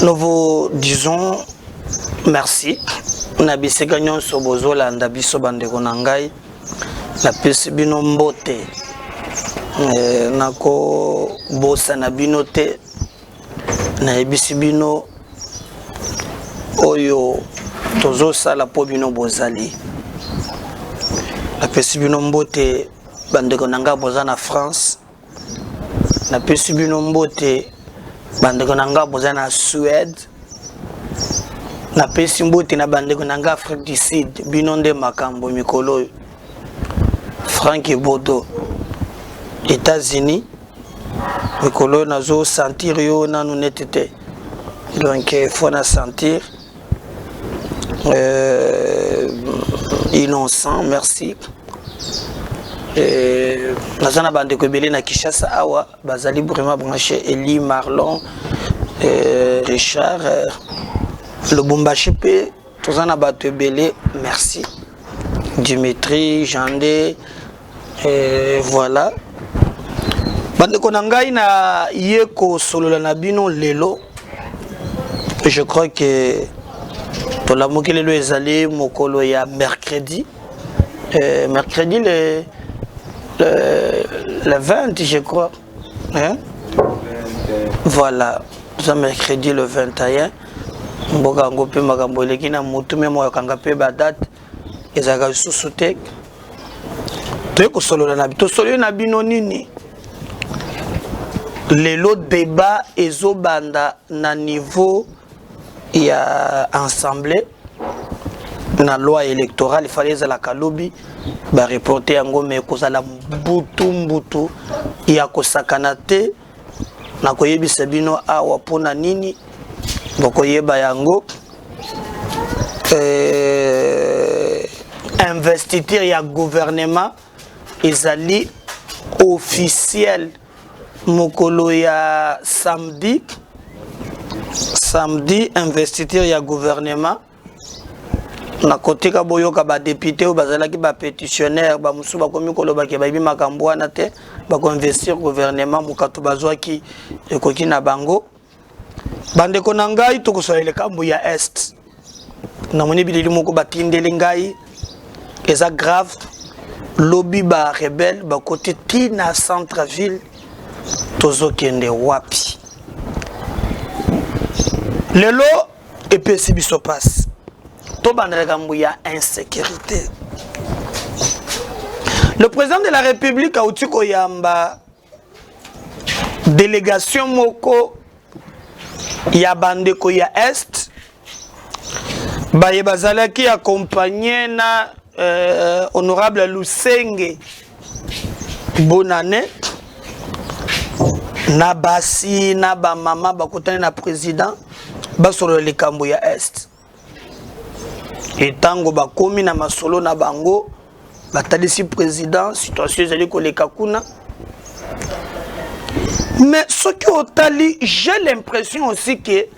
Nous vous disons merci. Na biseka nyonso bozolanda biso bandeko na ngai na pesi bino mbote nako bosa na bino te na ebisi bino oyo tozo sala po bino bozali na pesi bino mbote bandeko na ngai boza na France na pesi bino mbote bandeko na ngai boza na Suède na pesi mbote na bandeko na ngai Afrique du Sud bino nde makambo mikolo Franck Bodo États-Unis mikolo nazo sentir yo nanu netete donc il faut na sentir innocent merci nazana bandeko ebele na Kinshasa awa bazali vraiment branché Eli Marlon Richard le Bumbashi pe tozana bato ebele merci Dimitri Jandé voilà bandeko na ngai na yeko solola na bino lelo je crois que pour la moquer lelo ezali mokolo ya mercredi mercredi le 20 je crois hein? Voilà ça mercredi le 21 mboka ngo pe makambo eleki na mutu memo yakanga pe ba date ezaka susu te to solola na bito solo na bino nini lelo débat ezobanda na niveau ya assemblée na loi électorale il fallait la kalobi ba reporter yango mais kozala mbutu ya kosakana te na koyebisa bino awa pona nini bokoyeba yango investiture ya gouvernement ezali officiel mokolo ya samedi investiture ya gouvernement na côté ka boyoka ba député ou bazalaki ba pétitionnaire ba musu ba komi koloba ke ba bi makambo wana te ba ko investir gouvernement mukato bazwaki ekoki na bango bandeko na ngai to kosolela kambo ya est na moni bilili moko batindeli ngai eza grave lobby ba rebelle ba côté tina centre ville tozo kende wapi lelo epesi biso passe to bandela kambo ya insécurité. Le président de la République a utiko yamba délégation moko ya bandeko ya est baye bazalaki accompagné na honorable Lusenge Bonane na basi na ba mama bakotane na président basolo likambo ya est etango bakomi na masolo na bango batalisi président situation ezali koleka kuna mais ce qui otali j'ai l'impression aussi que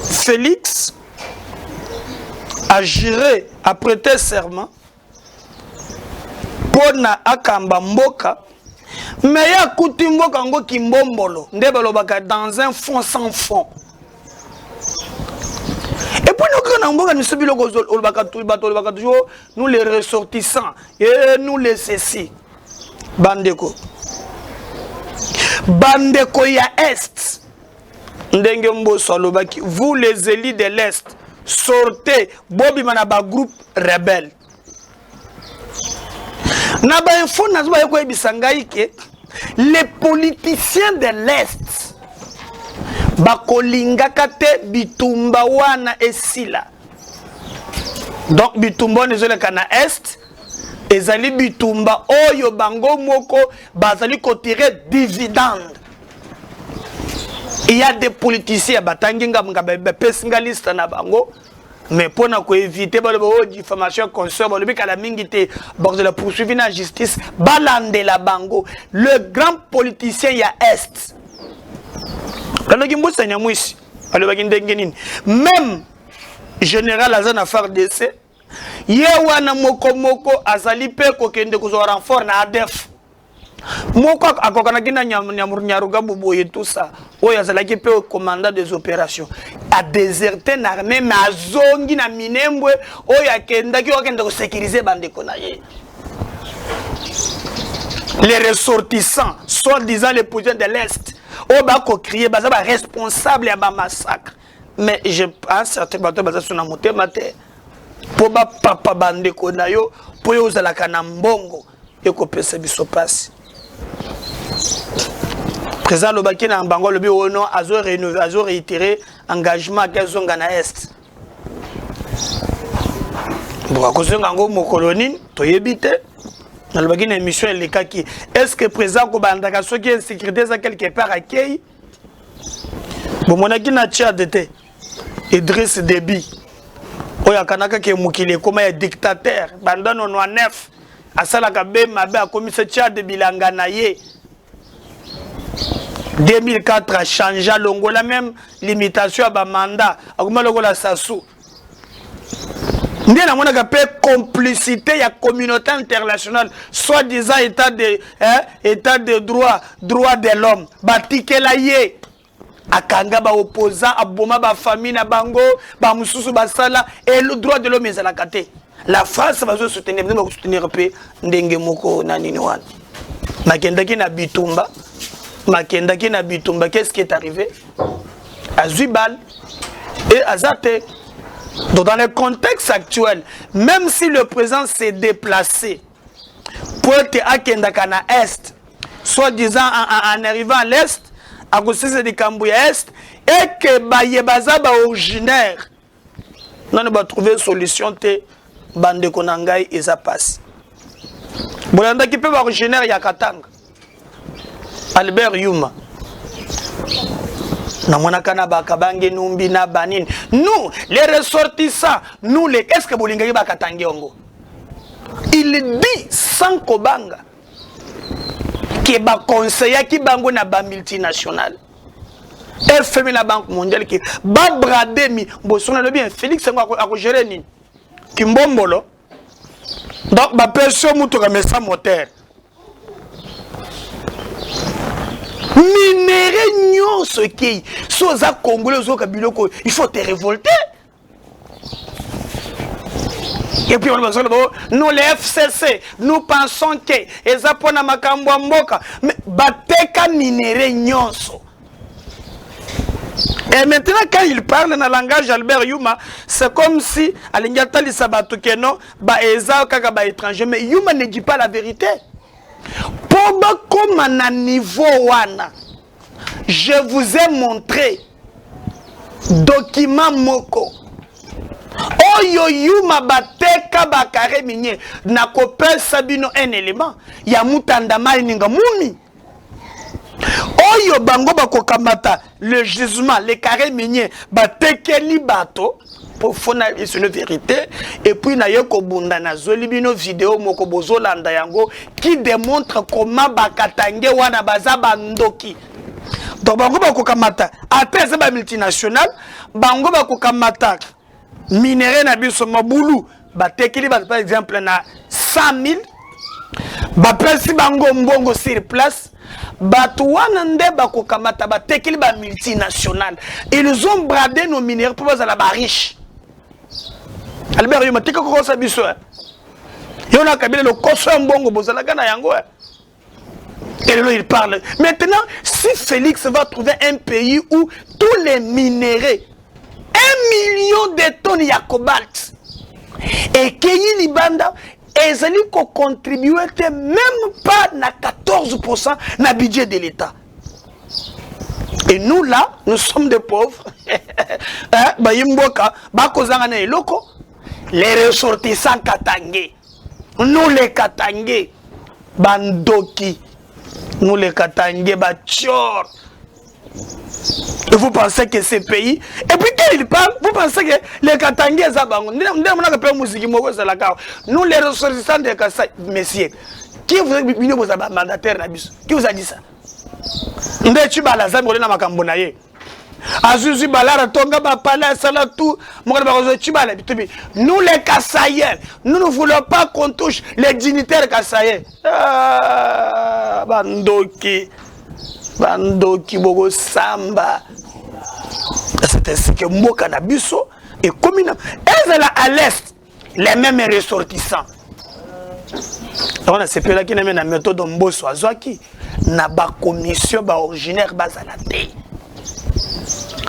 Félix a juré a prêté serment pona akamba mboka mais ya kuti mboka ngo kimbombolo nde balobaka dans un fond sans fond. Et puis nous les ressortissants et nous les ceci bandeko ya est ndenge mboso alobaki vous les élites de l'est sortez bobi manaba groupe rebelle na ba info na zo yeko ebisangai ke les politiciens de l'est bakolingaka te bitumba wana esila donc bitumba nezoleka na est ezali bitumba oyo bango moko bazali kotirer dividende. Il y a des politiciens batangi ngamba bepesinga liste na bango mais pour na ko éviter ba diffamation consort ba lobi kala mingi te ba de la poursuivre na justice balande la bango le grand politicien ya est même général Azana FARDC yewana moko azali pe ko kende ko renfort na ADF moko akokanaki na nyaruga boboye tout ça oyo azalaki pe commandant des opérations a déserté na armée mais azongi na minembwe oyo akendaki okende ko sécuriser bandeko na ye. Les ressortissants, soi-disant les positions de l'Est, au bas qu'on criait, bah ça va responsable à ma massacre. Mais je pense certains bateaux basés sur la montée matin. Pour ba papa bande konayo, pour yo za la kanambongo, et qu'on peut se passe. Président Lobaki na Mbango le bureau non azo rénové, azo réitéré engagement à zonga na Est. Bon à cause ngango mo colonie, to yebite. Dans le émission, est-ce que le président Kobandaka, ceux qui ont sécurité, ça quelque part à Kei? Bon, mon aki na Tchad était Idriss Déby. Oya Kanaka qui est moukile, comme un dictateur. Bandan on a neuf. À Salakabe, Mabé a commis ce Tchad de Bilanganaye. 2004 a changé la même limitation à Bamanda. A comment le la Sassou. Nous avons une complicité de la communauté internationale, soi-disant état de droit de l'homme. Batike la ye. Akanga ba opposant, aboma ba famille na bango, ba mususu ba sala et le droit de l'homme est à la kate. La France va soutenir, nous soutenir pe ndenge moko na nini wana. Makendaki na Bitumba. Makendaki na Bitumba, qu'est-ce qui est arrivé? Azubal et Azate. Donc dans le contexte actuel, même si le président s'est déplacé pour être à Kendakana Est, soi-disant en arrivant à l'Est, à cause de Kambouya Est, et que Bayebaza ba originaire, nous allons trouver une solution te bande konangai et ça passe. Bolanda qui peut originaire Yakatanga, Albert Yuma. Nous, les ressortissants, nous les qu'est-ce que Bolingari Bakatangiongo? Il dit sans Kobanga que ba conseiller qui bango na ba multinational. FMI la Banque mondiale qui ba brademi bosona le bien Félix ngo a gérer ni Kimbombolo. Donc ba personne mutoka mesa moteur. Minéré nyon ce qui soza congolais zo kabiloko il faut te révolter. Et puis on va dire nous les FCC nous pensons que ezapona makambo mboka mais bateka minéré nyonso. Et maintenant quand il parle dans le langage Albert Yuma c'est comme si alingata li sabato keno ba eza kaka ba étranger mais Yuma ne dit pas la vérité. Pour comme à niveau wana, je vous ai montré document moko. Oyo Yuma bateka bakare minye na kopel sabino un élément ya mutandama ninga mumi. Oyo bango bakokamata le jugement les carrés miniers batekeli bato pour fona c'est une vérité et puis na yoko bunda na zolibino vidéo moko bozolanda yango qui démontre comment bakatange wana baza bandoki. Donc bango bakokamata après ça ba multinational bango bakokamata minéré na biso mabulu batekeli par exemple na 100 000 ba presi bango mbongo sur place. Batouana ndeba kokamata batekeli ba multinational. Ils ont bradé nos minéraux pour la riche. Albert Yuma tika ko sa biso. Yona kabila le koso mbongo bozala kana yango. Et là il parle. Maintenant, si Félix va trouver un pays où tous les minéraux 1 million de tonnes de cobalt et Keyi Libanda et ils ont contribué même pas na 14% na budget de l'État. Et nous là, nous sommes des pauvres. Les ressortissants katangé. Nous les katangé. Bandoki. Nous les katangé. Bachor. Et vous pensez que ces pays... Et puis quand il parle, vous pensez que les Katangais, nous les ressortissants de Kassai, messieurs, qui vous a dit vos mandataires qui vous a dit ça? Nous les Kassaïens, nous ne voulons pas qu'on touche les dignitaires Kassaïens. samba bandoki bogo samba. C'est ainsi que mboka na biso et comme elle à l'est les mêmes ressortissants. On a ces là qui n'a la méthode mboso azwaki na ba commission ba originaire bazala te.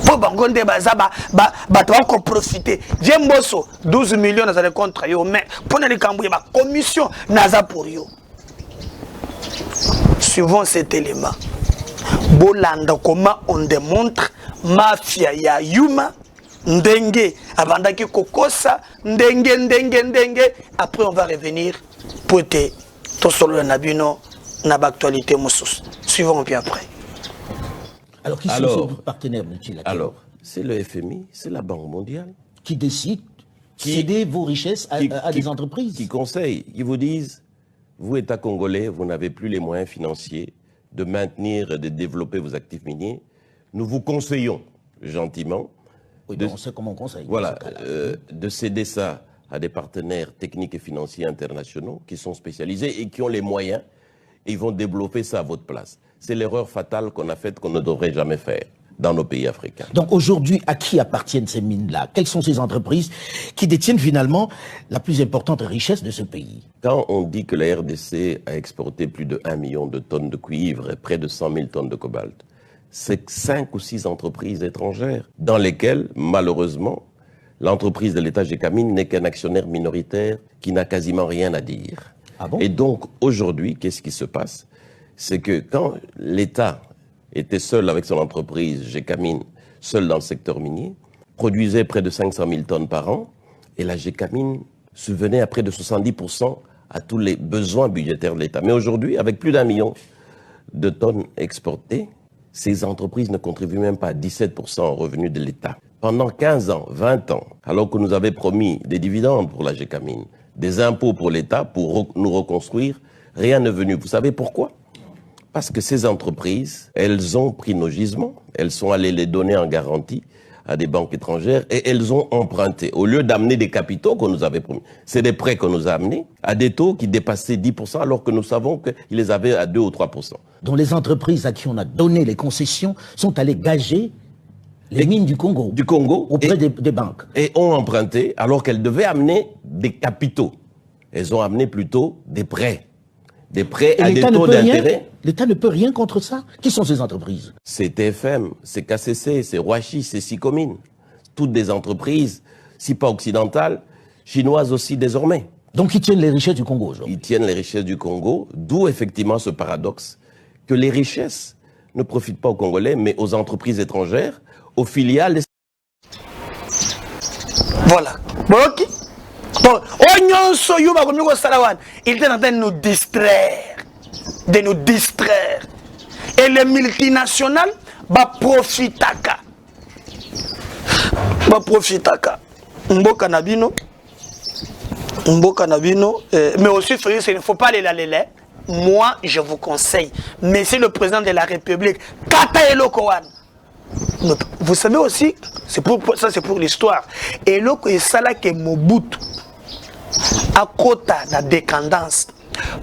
Faut bangonde baza ba to profiter. Viens mboso 12 millions dans le contrat yo mais pour na likambu ba commission naza pour yo. Suivant cet élément. Bolanda comment on démontre mafia ya Yuma ndenge abandaki kokosa ndenge après on va revenir pour te solo na bino na actualité mosus suivons bien après. Alors qui sont vos partenaires multilatéraux? Alors c'est le FMI, c'est la Banque mondiale qui décide de céder vos richesses à des entreprises, qui conseillent, qui vous disent vous État congolais, vous n'avez plus les moyens financiers de maintenir et de développer vos actifs miniers. Nous vous conseillons gentiment, oui, on sait comment on conseille. Voilà, de céder ça à des partenaires techniques et financiers internationaux qui sont spécialisés et qui ont les moyens et ils vont développer ça à votre place. C'est l'erreur fatale qu'on a faite qu'on ne devrait jamais faire dans nos pays africains. Donc aujourd'hui, à qui appartiennent ces mines-là? Quelles sont ces entreprises qui détiennent finalement la plus importante richesse de ce pays? Quand on dit que la RDC a exporté plus de 1 million de tonnes de cuivre et près de 100 000 tonnes de cobalt, c'est 5 ou 6 entreprises étrangères dans lesquelles, malheureusement, l'entreprise de l'État Gécamine n'est qu'un actionnaire minoritaire qui n'a quasiment rien à dire. Ah bon? Et donc, aujourd'hui, qu'est-ce qui se passe? C'est que quand l'État était seul avec son entreprise Gécamine, seul dans le secteur minier, produisait près de 500 000 tonnes par an, et la Gécamine subvenait à près de 70% à tous les besoins budgétaires de l'État. Mais aujourd'hui, avec plus d'1 million de tonnes exportées, ces entreprises ne contribuent même pas à 17% aux revenus de l'État. Pendant 15 ans, 20 ans, alors que nous avions promis des dividendes pour la Gécamine, des impôts pour l'État pour nous reconstruire, rien n'est venu. Vous savez pourquoi? Parce que ces entreprises, elles ont pris nos gisements, elles sont allées les donner en garantie à des banques étrangères et elles ont emprunté. Au lieu d'amener des capitaux qu'on nous avait promis, c'est des prêts qu'on nous a amenés à des taux qui dépassaient 10% alors que nous savons qu'ils les avaient à 2 ou 3%. Donc les entreprises à qui on a donné les concessions sont allées gager les mines du Congo auprès des banques. Et ont emprunté alors qu'elles devaient amener des capitaux. Elles ont amené plutôt des prêts. Des prêts à des taux d'intérêt. L'État ne peut rien contre ça. Qui sont ces entreprises? C'est TFM, c'est KCC, c'est Roachi, c'est Sicomine. Toutes des entreprises, si pas occidentales, chinoises aussi désormais. Donc ils tiennent les richesses du Congo aujourd'hui. Ils tiennent les richesses du Congo, d'où effectivement ce paradoxe que les richesses ne profitent pas aux Congolais, mais aux entreprises étrangères, aux filiales. Voilà. Ok. Il est en train de nous distraire. Et les multinationales, profitaka. Mboka Nabino. Mais aussi, il ne faut pas les laler. Moi, je vous conseille. Monsieur le président de la République, Kata Elokoan. Vous savez aussi, ça c'est pour l'histoire. Eloko et Sala que Mobutu. À côté de la décadence.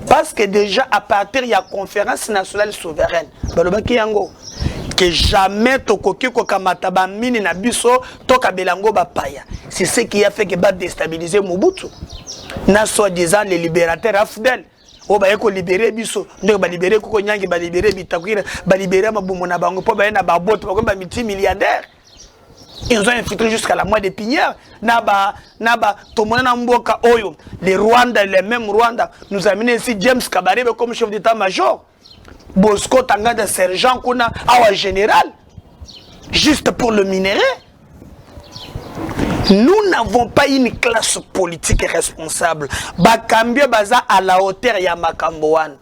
Parce que déjà, à partir de la conférence nationale souveraine, que jamais Tokoki Kokamataba Mini Nabiso, Toka Belango Bapaya. C'est ce qui a fait que va déstabiliser Mobutu. N'a soi-disant les libérateurs affidèles. Oh, bah, éco libéré Biso, ne va libérer Kokonyangi, va libérer Bitakwira, va libérer Mabumona Bango, pour ba bot, pour ba multimilliardaire. Ils ont infiltré jusqu'à la moitié des pinières. Naba, Tomona Mboka Oyo, les Rwanda, les mêmes Rwanda, nous a amené ici James Kabarebe comme chef d'état-major. Bosco Tangada sergent Kuna, Awa général, juste pour le minerai. Nous n'avons pas une classe politique responsable. Bakambia Baza à la hauteur Yamakambouane.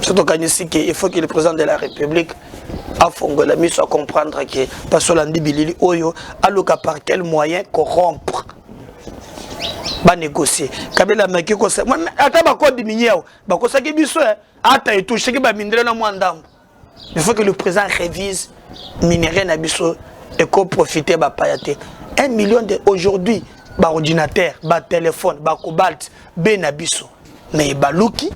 Surtout quand il faut que le président de la République a fondé la mise à comprendre que parce que l'andi bilili oyo aloka par quel moyen corrompre. Ba négocier. Kabila maki ko sa. Ata ba ko diminyeo. Ba ko sa ke biso ata et toucher que ba mindre na mwandam. Il faut que le président révise minerai na biso et qu'on profite ba payate. 1 million de aujourd'hui ba ordinateur, ba téléphone, ba cobalt, be na biso. Mais ba luki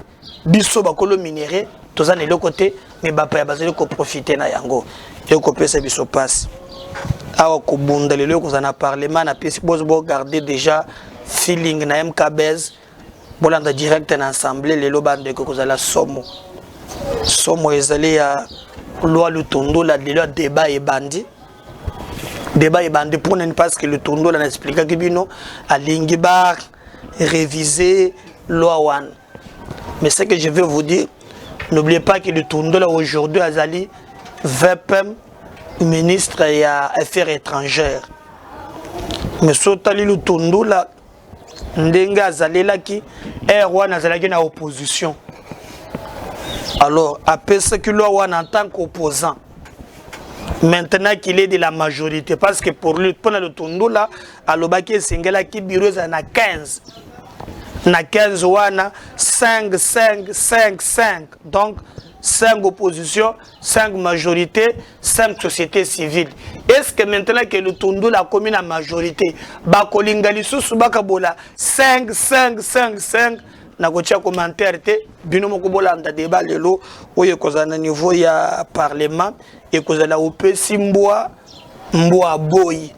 biso ba kolo minerai tous les côtés mais bapa bazali ko profiter na yango et ko pesa biso passe awa ko bunda le ko zana parlement na pesi bozo garder déjà feeling na MKBZ bolanda direct na assemblée le lo bande ko zala somo ezali ya loi Lutondo la débat et bandi pour ne pas que le Lutondo la explique que bino à Lingibar réviser loi one. Mais ce que je veux vous dire, n'oubliez pas que le Lutondo là aujourd'hui azali VPM ministre et affaires étrangères. Mais sotali Lutondo là ndenga azali là qui R1 azali na opposition. Alors, après ce que loi one en tant qu'opposant, maintenant qu'il est de la majorité, parce que pour lui, pendant le tondo là, à l'obaki singela qui bureau na 15. Na 15 wana 5. Donc 5 oppositions, 5 majorités, 5 sociétés civiles. Est-ce que maintenant que le tondo la commune à majorité, bakolingali susu bakabola 5 na kotia commentaire te bino moko bolanda débat lelo oyo kozana niveau ya parlement et kozala opesi mboa boy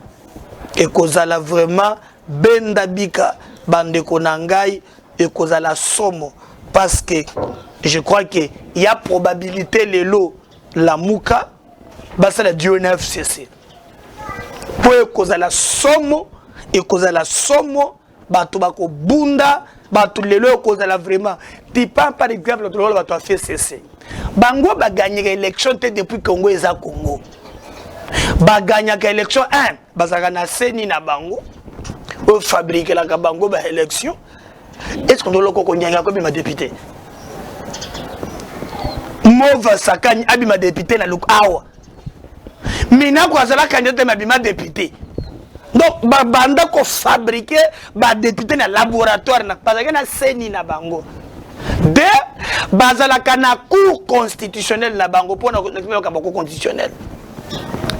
et kozala vraiment benda bika bande konangai et kozala somo parce que je crois que il y a probabilité lelo la muka basa la DNFCC pour kozala somo et kozala somo bato bako bunda bato lelo kozala vraiment tipa par exemple lelo bato a fait cesser bango ba gagner élection depuis Congo eza Congo ba gagner élection 1 bazaka na seni na bango o fabriquer la bango ba élection est-ce qu'on doit le kokonyanga ko bima député mova sakani abima député na luk awa mina ko azala candidat ma bima député. Donc, banda ko fabriquer ba député na laboratoire na parce que na seni na bango. De bazala kana cour constitutionnelle na bango pour na cour constitutionnelle.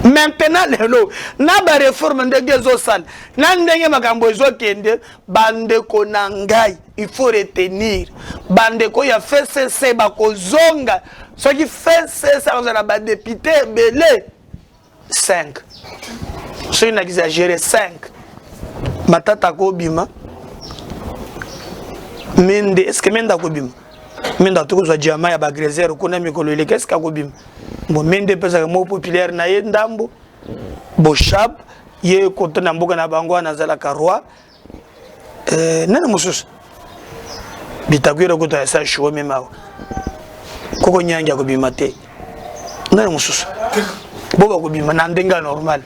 Maintenant lelo na ba réforme ndenge zo sal na ndenge makambo zo kende bande ko nangai il faut retenir bande ko ya FCC ba ko zonga ce qui fait c'est ça bazala ba député belé 5. C'est une exagéré 5. Matata Kobima. Mende, est-ce que Menda Kobima? Menda tout ça diamant ya bagrezer ko na mikolo ile qu'est-ce Kobima? Bon Mende pesa mo populaire na ye ndambo. Boshab ye ko na mboka na bango na zala karwa. Nana mususu. Bitakwira ko ta sa show mema. Koko nyanja Kobima te. Nana mususu. Boba Kobima na ndenga normal.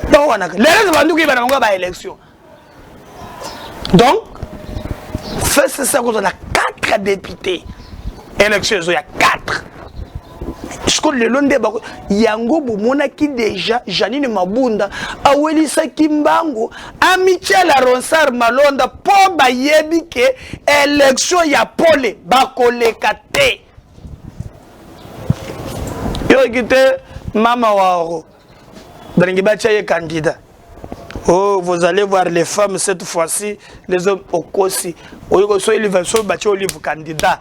Les élections. Donc, c'est ça qu'on a 4 députés. Élection, il y a 4. Je crois que le long des Yango Boumona qui déjà, Janine Mabunda, Awelisa Kimbango, Amichel Aronsar Malonda, Pomba Yebike, élection, il y a Pole, Bakole Kate. Yo, écoutez, Mama Waro. Candidat. Oh, vous allez voir les femmes cette fois-ci, les hommes au Kosi. Ils vont battre au livre candidat.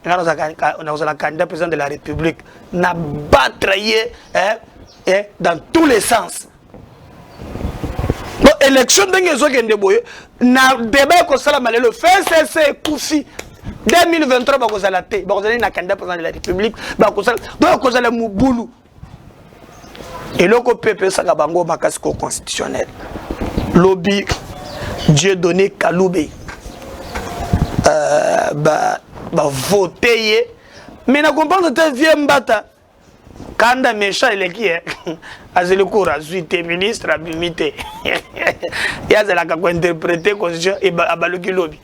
On a un candidat président de la République. N'a battre dans tous les sens. Donc, élection de na débat que ça le fait, c'est Koufi. 2023, vous allez un candidat président de la République. Donc, vous allez Mouboulou. Et le PP Sagabango Makasko constitutionnel. Lobby Dieu donné Kaloubé. Voter. Mais na comprendre que vieux mbata. Kanda méchant il est qui est. Azele Koura, zuité ministre abimité. Ya zela ka ko interpréter constitution et abaluki lobby.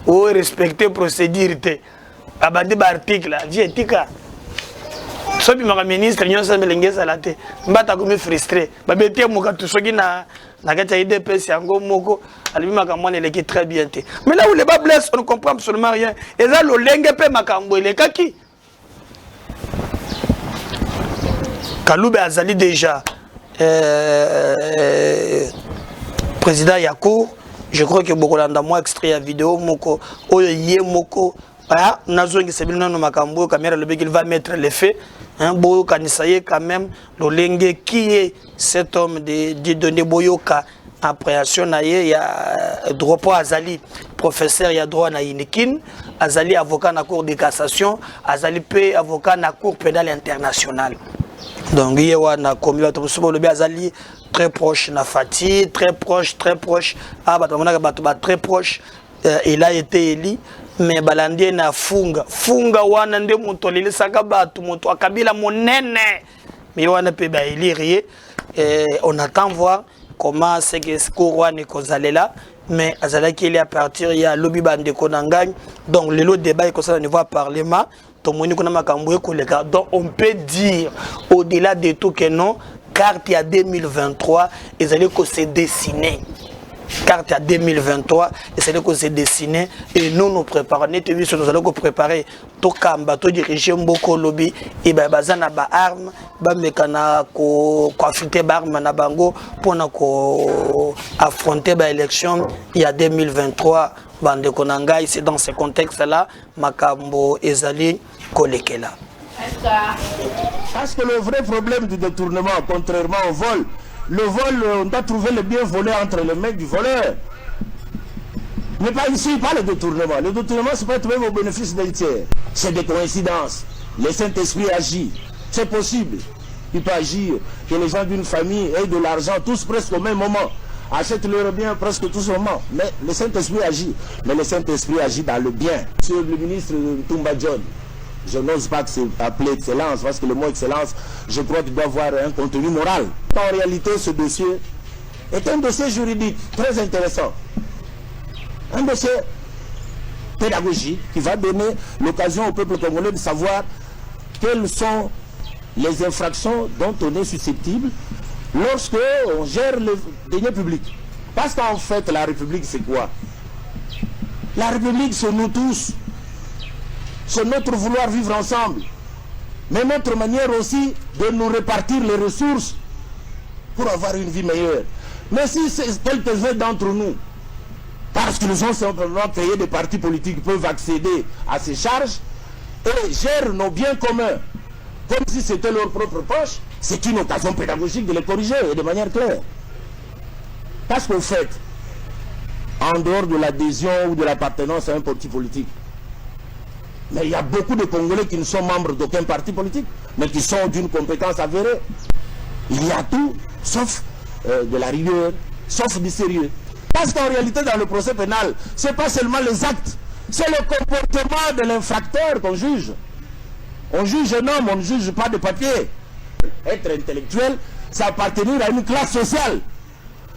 O respecter procédure té. Abandi ba article vieux tika. Sobi maka ministre nyonso melengeza la te mbata ko me frustré babete moka to soki na kata IDPS yango moko alibi makambo ne leki très bien te mais là où les bas blesse on ne comprend absolument rien et ça lo lenge pe makambo le kaki Kaloube azali déjà président Yakour je crois que Bokolanda moi extrait la vidéo moko oyo ye moko Nazongi Sebino Makambo, caméra le qu'il va mettre les faits. Boyo Kanisaye, quand même, l'Olenge qui est cet homme de donner Boyoka, appréhension, il y a droit pour Azali, professeur, il y a droit à Inikin, Azali, avocat à la Cour de cassation, Azali, avocat à la Cour pénale internationale. Donc, il y a un commis, Azali, très proche, Nafati, très proche, très proche, il a été élu. Mais balandie na funga wana nde moto lele saka batu moto akabila monene mais wana pe ba élire on attend voir comment c'est que ce wana kozalela mais azala qui est à partir ya lobby bande konangany donc le lot débat est comme ça au niveau parlement to moni kona makambo koleka donc on peut dire au-delà de tout que non carte ya 2023 ils allaient que se dessiner carte à 2023 et c'est là que c'est dessiné et nous préparons nous allons préparer tout kamba tout diriger beaucoup lobby et ben bazana ba arme ba mekana ko affronter ba arme na bango pour na ko affronter ba élection il y a 2023 bande konanga c'est dans ce contexte là makambo ezali kolekela parce que le vrai problème du détournement contrairement au vol, le vol, on doit trouver le bien volé entre les mains du voleur. Mais pas ici, pas le détournement. Le détournement, c'est pas être même au bénéfice d'un tiers. C'est des coïncidences. Le Saint-Esprit agit. C'est possible. Il peut agir que les gens d'une famille aient de l'argent tous presque au même moment. Achètent leur bien presque tous au moment. Mais le Saint-Esprit agit. Mais le Saint-Esprit agit dans le bien. Monsieur le ministre Toumba John, je n'ose pas appeler excellence, parce que le mot excellence, je crois qu'il doit avoir un contenu moral. En réalité, ce dossier est un dossier juridique très intéressant. Un dossier pédagogique qui va donner l'occasion au peuple congolais de savoir quelles sont les infractions dont on est susceptible lorsque on gère le deniers publics. Parce qu'en fait, la République, c'est quoi? La République, c'est nous tous. C'est notre vouloir vivre ensemble. Mais notre manière aussi de nous répartir les ressources pour avoir une vie meilleure. Mais si quelques-uns d'entre nous, parce qu'ils ont simplement payé des partis politiques, peuvent accéder à ces charges et gèrent nos biens communs comme si c'était leur propre poche, c'est une occasion pédagogique de les corriger et de manière claire. Parce qu'au fait, en dehors de l'adhésion ou de l'appartenance à un parti politique, mais il y a beaucoup de Congolais qui ne sont membres d'aucun parti politique, mais qui sont d'une compétence avérée. Il y a tout, sauf de la rigueur, sauf du sérieux. Parce qu'en réalité, dans le procès pénal, ce n'est pas seulement les actes, c'est le comportement de l'infracteur qu'on juge. On juge un homme, on ne juge pas de papier. Être intellectuel, c'est appartenir à une classe sociale.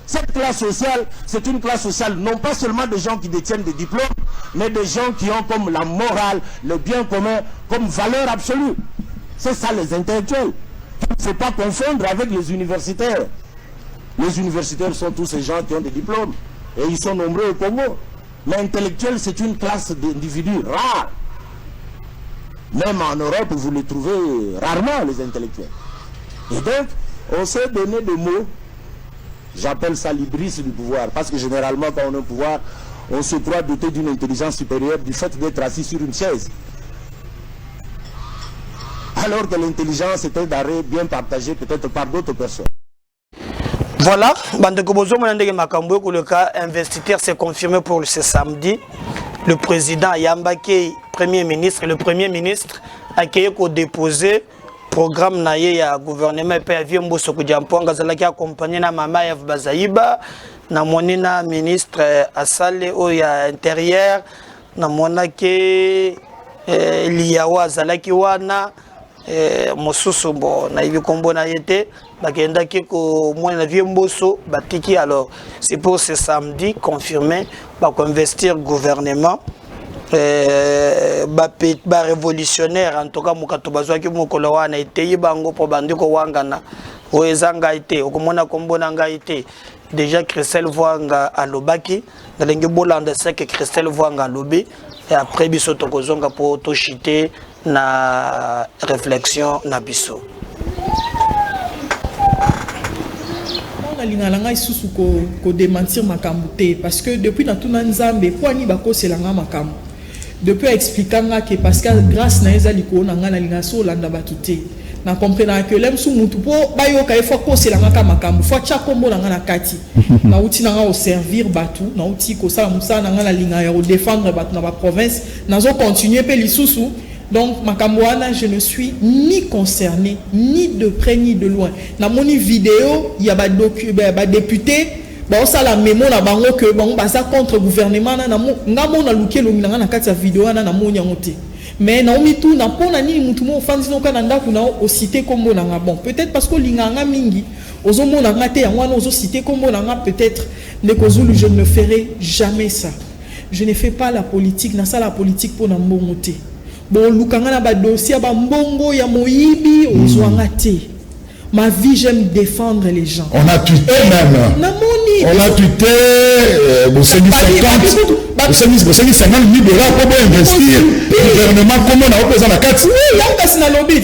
Cette classe sociale, c'est une classe sociale non pas seulement de gens qui détiennent des diplômes, mais des gens qui ont comme la morale, le bien commun, comme valeur absolue. C'est ça les intellectuels. Il ne faut pas confondre avec les universitaires. Les universitaires sont tous ces gens qui ont des diplômes. Et ils sont nombreux au Congo. Mais intellectuels, c'est une classe d'individus rares. Même en Europe, vous les trouvez rarement, les intellectuels. Et donc, on s'est donné des mots. J'appelle ça l'hybris du pouvoir, parce que généralement quand on a un pouvoir, on se croit doté d'une intelligence supérieure du fait d'être assis sur une chaise. Alors que l'intelligence est un arrêt bien partagé peut-être par d'autres personnes. Voilà, le cas investiture s'est confirmé pour ce samedi. Le président Yambake, Premier ministre, le Premier ministre a déposé programme na ye ya gouvernement pe avie mboso kujamponga zalaki accompagné na mama Eve Bazaiba na monina ministre asale o ya intérieur na monake liawa zalaki wana mosusu bo na ibi kombo na yete bakenda ki ko mona vie mboso batiki. Alors c'est pour ce samedi confirmé ba investir gouvernement ba révolutionnaire en tout cas mukato bazwaki mukolo wana ite bango po bandiko wangana oezanga ite okomona kombona nga ite déjà Christelle Voanga alobaki ndalengi bolanda seke Christelle Voanga alobi et après biso tokozonga po to chiter na réflexion na biso lingala isusu ko démentir makambo te parce que depuis na tuna nzambe kwani bako selanga makambo depuis expliquer que parce que grâce na eza liko na ngana lingaso landa batute na comprendre que l'aime sous mutu po bayo ka ifo ko selanga ka makambu fo cha kombo na ngana kati na uti na nga au servir batu na uti ko sala musa na ngana linga ya défendre batu na ba province nazo continuer pe lisusu. Donc makambu wana je ne suis ni concerné ni de près ni de loin na moni vidéo il y a ba député ba sala mémo na bango que bango ba ça contre gouvernement na ngamo na lukelo ngana na kati ya vidéo wana na moni yangote. Mais Naomi tout n'a pas ni mutumo fans no kananda kuna au cité kombo nanga bon peut-être parce que linganga mingi ozomo na ngate ya wana ozo cité kombo nanga peut-être nekozulu je ne ferai jamais ça. Je ne fais pas la politique na ça la politique pour na mbongo te. Bon lukanga na ba dossier ba mbongo ya moyibi ozwanga te. Ma vie, j'aime défendre les gens. On a tué même. On a tué, vous savez, 50 000 dollars pour investir. Le gouvernement, comment on a opposé la carte? Oui, il y a un lobby.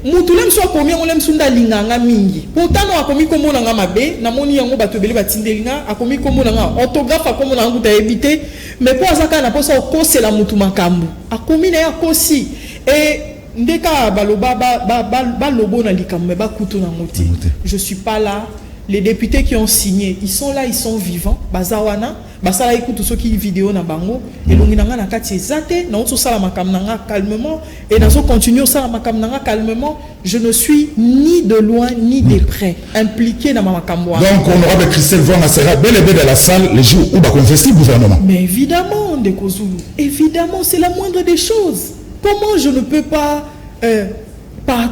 Mutulem soit commis, on l'aime sunda linganga mingi. Pourtant, on a commis comme on a mabé, na moni yango batobeli batindelinga, a commis comme on a orthographe, comme on a ngouta évité. Mais pour ça, na posa ko c'est la mutu makambu. A commis na ya kosi. Et ndeka baloba ba lobo na likambe ba kutu na moti. Je suis pas là. Les députés qui ont signé, ils sont là, ils sont vivants. Bazawana, basala écoute ceux qui vidéo na bango et longinanga na kati zate na oso sala makamnanga calmement et nazo continuer sala makamnanga calmement. Je ne suis ni de loin ni de près impliqué dans ma makamwa. Donc honorable Christelle Vonga sera bel et bien dans la salle les jours où va investir le gouvernement. Mais évidemment, Ndeko Zulu, évidemment, c'est la moindre des choses. Comment je ne peux pas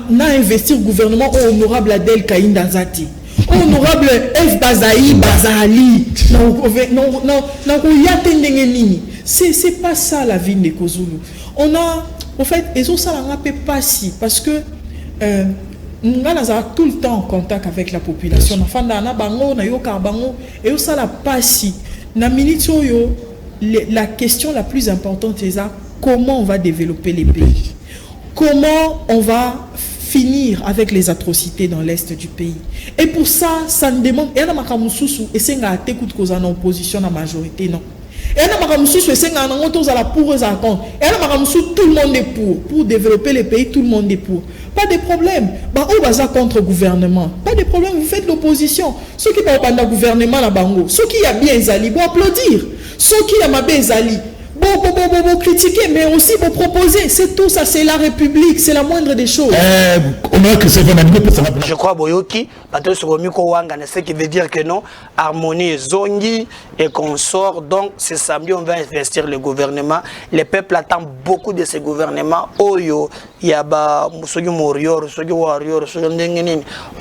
investir le gouvernement au honorable Adel Kaïnda Zati, honorable F. Bazaï Bazali, c'est pas ça la vie de Kozulu. On a, en fait, et ça n'a pas si, parce que nous avons tout le temps en contact avec la population. Et ça n'a pas si. La question la plus importante est comment on va développer les pays. Comment on va finir avec les atrocités dans l'est du pays. Et pour ça, ça ne demande... Et c'est en opposition à la majorité, non. Et c'est tout le monde est pour développer les pays, tout le monde est pour. Pas de problème. On va contre le gouvernement. Pas de problème, vous faites l'opposition. Ceux qui parlent pas de gouvernement, ceux qui ont bien Zali, vont applaudir. Ceux qui ont bien Zali, bon critiquer, mais aussi pour proposer. C'est tout ça, c'est la République, c'est la moindre des choses. Je crois Boyoki, ce qui veut dire que non, harmonie, zongi et consort. Donc, c'est samedi, on va investir le gouvernement. Le peuple attend beaucoup de ce gouvernement. Oyo, Yaba, Musogi Morior, Sogi Warrior,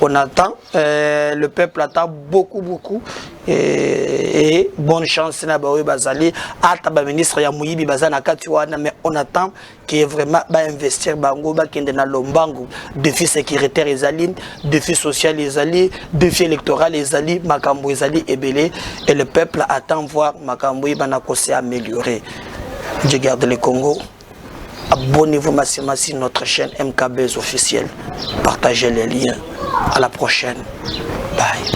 on attend, le peuple attend beaucoup. Et bonne chance na bawe bazali ata ministre ya muyibi bazana kati wana, mais on attend que vraiment ba investir bango ba kende na lombango défi sécuritaire ezali, défi social ezali, défi électoral ezali, makambo ezali ebele, et le peuple attend voir makambo ibana ko s'améliorer. Je garde le Congo. Abonnez-vous massivement sur notre chaîne MKBz officielle. Partagez les liens. À la prochaine. Bye.